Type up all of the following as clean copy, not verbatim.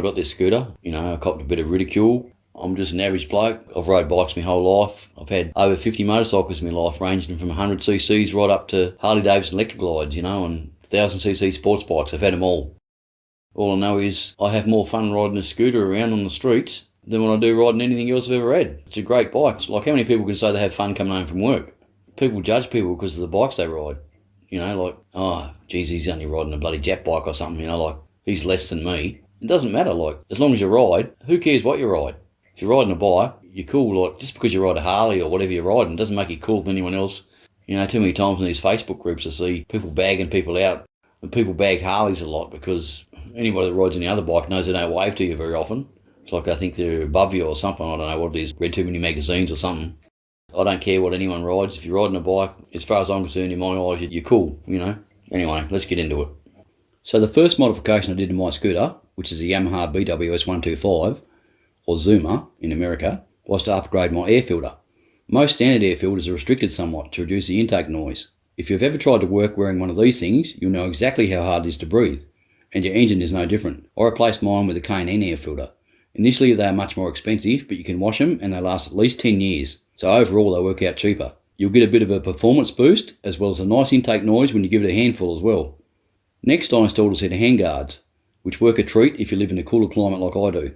got this scooter, I copped a bit of ridicule. I'm just an average bloke. I've rode bikes my whole life. I've had over 50 motorcycles in my life, ranging from 100cc's right up to Harley Davidson electric glides, and 1000cc sports bikes. I've had them all. All I know is I have more fun riding a scooter around on the streets than what I do riding anything else I've ever had. It's a great bike. It's like, how many people can say they have fun coming home from work? People judge people because of the bikes they ride. Like, oh, geez, he's only riding a bloody jet bike or something, like, he's less than me. It doesn't matter, like, as long as you ride, who cares what you ride? If you're riding a bike, you're cool, like, just because you ride a Harley or whatever you're riding doesn't make you cooler than anyone else. Too many times in these Facebook groups I see people bagging people out, and people bag Harleys a lot because anybody that rides any other bike knows they don't wave to you very often. It's like I think they're above you or something, I don't know what it is, read too many magazines or something. I don't care what anyone rides. If you're riding a bike, as far as I'm concerned, in my eyes, you're cool, Anyway, let's get into it. So the first modification I did to my scooter, which is a Yamaha BWS 125, or Zuma in America, was to upgrade my air filter. Most standard air filters are restricted somewhat to reduce the intake noise. If you've ever tried to work wearing one of these things, you'll know exactly how hard it is to breathe, and your engine is no different. I replaced mine with a K&N air filter. Initially they are much more expensive, but you can wash them and they last at least 10 years. So overall they work out cheaper. You'll get a bit of a performance boost as well as a nice intake noise when you give it a handful as well. Next I installed a set of handguards, which work a treat if you live in a cooler climate like I do.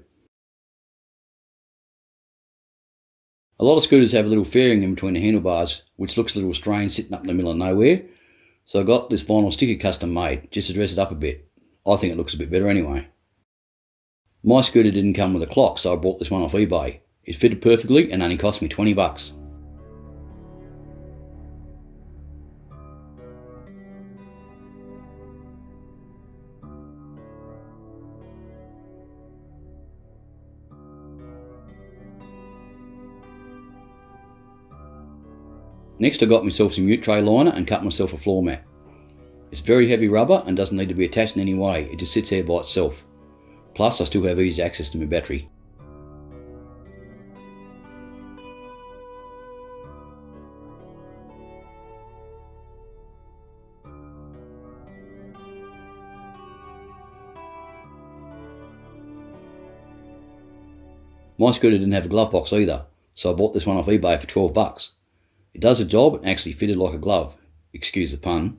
A lot of scooters have a little fairing in between the handlebars, which looks a little strange sitting up in the middle of nowhere. So I got this vinyl sticker custom made, just to dress it up a bit. I think it looks a bit better anyway. My scooter didn't come with a clock, so I bought this one off eBay. It fitted perfectly and only cost me $20. Next I got myself some ute tray liner and cut myself a floor mat. It's very heavy rubber and doesn't need to be attached in any way, it just sits there by itself. Plus I still have easy access to my battery. My scooter didn't have a glove box either, so I bought this one off eBay for $12. It does the job and actually fitted like a glove. Excuse the pun.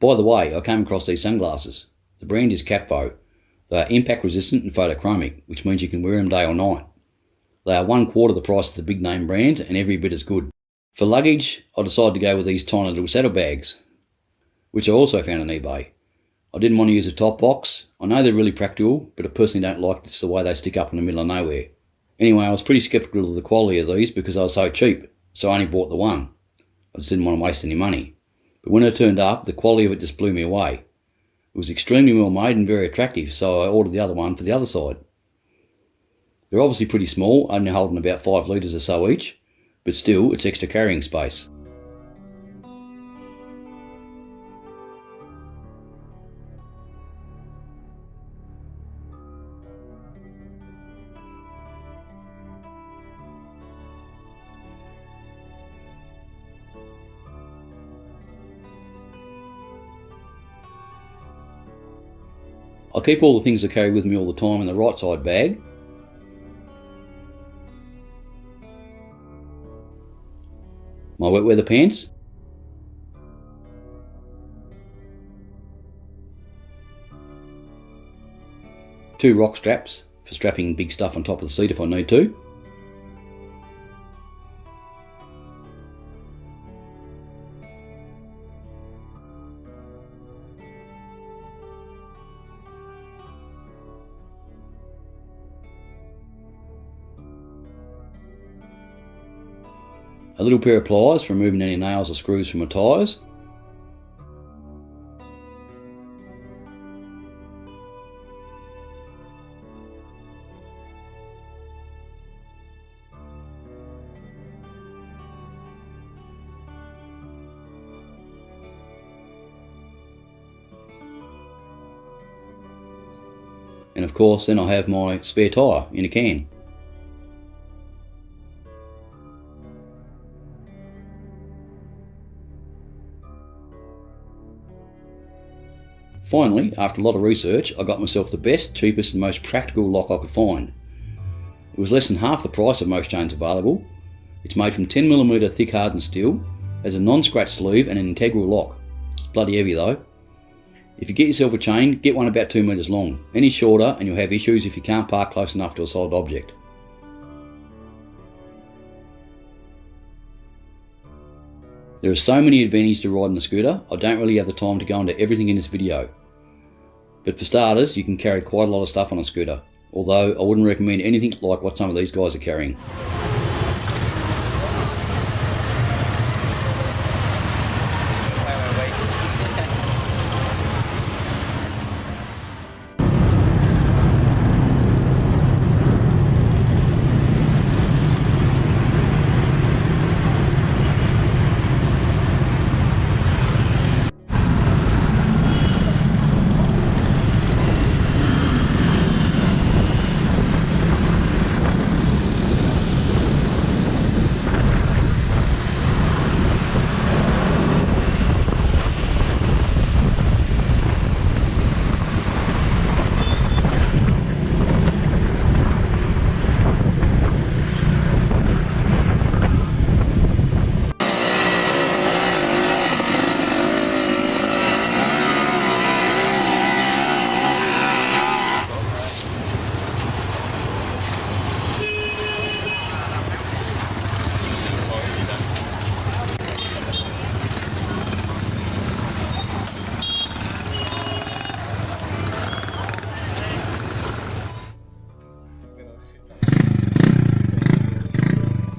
By the way, I came across these sunglasses. The brand is Cappo. They are impact resistant and photochromic, which means you can wear them day or night. They are 1/4 the price of the big name brands and every bit as good. For luggage, I decided to go with these tiny little saddlebags, which I also found on eBay. I didn't want to use a top box. I know they're really practical, but I personally don't like just the way they stick up in the middle of nowhere. Anyway, I was pretty sceptical of the quality of these because they were so cheap, so I only bought the one. I just didn't want to waste any money. But when it turned up, the quality of it just blew me away. It was extremely well made and very attractive, so I ordered the other one for the other side. They're obviously pretty small, only holding about 5 litres or so each, but still, it's extra carrying space. I keep all the things I carry with me all the time in the right side bag. My wet weather pants. Two rock straps for strapping big stuff on top of the seat if I need to. A little pair of pliers for removing any nails or screws from my tyres. And of course then I have my spare tyre in a can. Finally, after a lot of research, I got myself the best, cheapest and most practical lock I could find. It was less than half the price of most chains available. It's made from 10mm thick hardened steel, has a non-scratch sleeve and an integral lock. It's bloody heavy though. If you get yourself a chain, get one about 2 metres long. Any shorter and you'll have issues if you can't park close enough to a solid object. There are so many advantages to riding a scooter, I don't really have the time to go into everything in this video. But for starters, you can carry quite a lot of stuff on a scooter, although I wouldn't recommend anything like what some of these guys are carrying.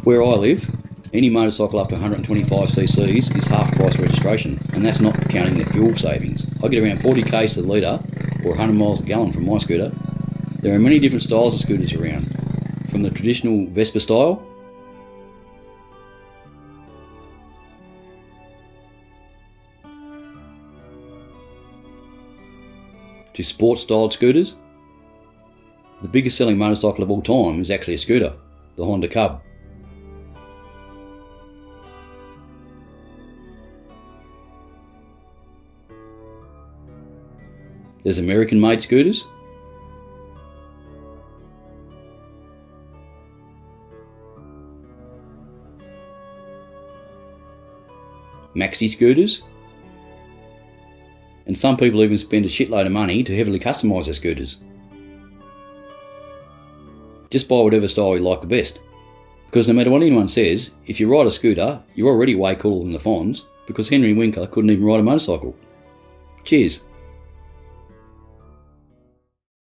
Where I live, any motorcycle up to 125cc is half price registration, and that's not counting the fuel savings. I get around 40 k's to the litre, or 100 miles a gallon from my scooter. There are many different styles of scooters around, from the traditional Vespa style, to sports styled scooters. The biggest selling motorcycle of all time is actually a scooter, the Honda Cub. There's American-made scooters, maxi scooters, and some people even spend a shitload of money to heavily customise their scooters. Just buy whatever style you like the best, because no matter what anyone says, if you ride a scooter, you're already way cooler than the Fonz, because Henry Winkler couldn't even ride a motorcycle. Cheers.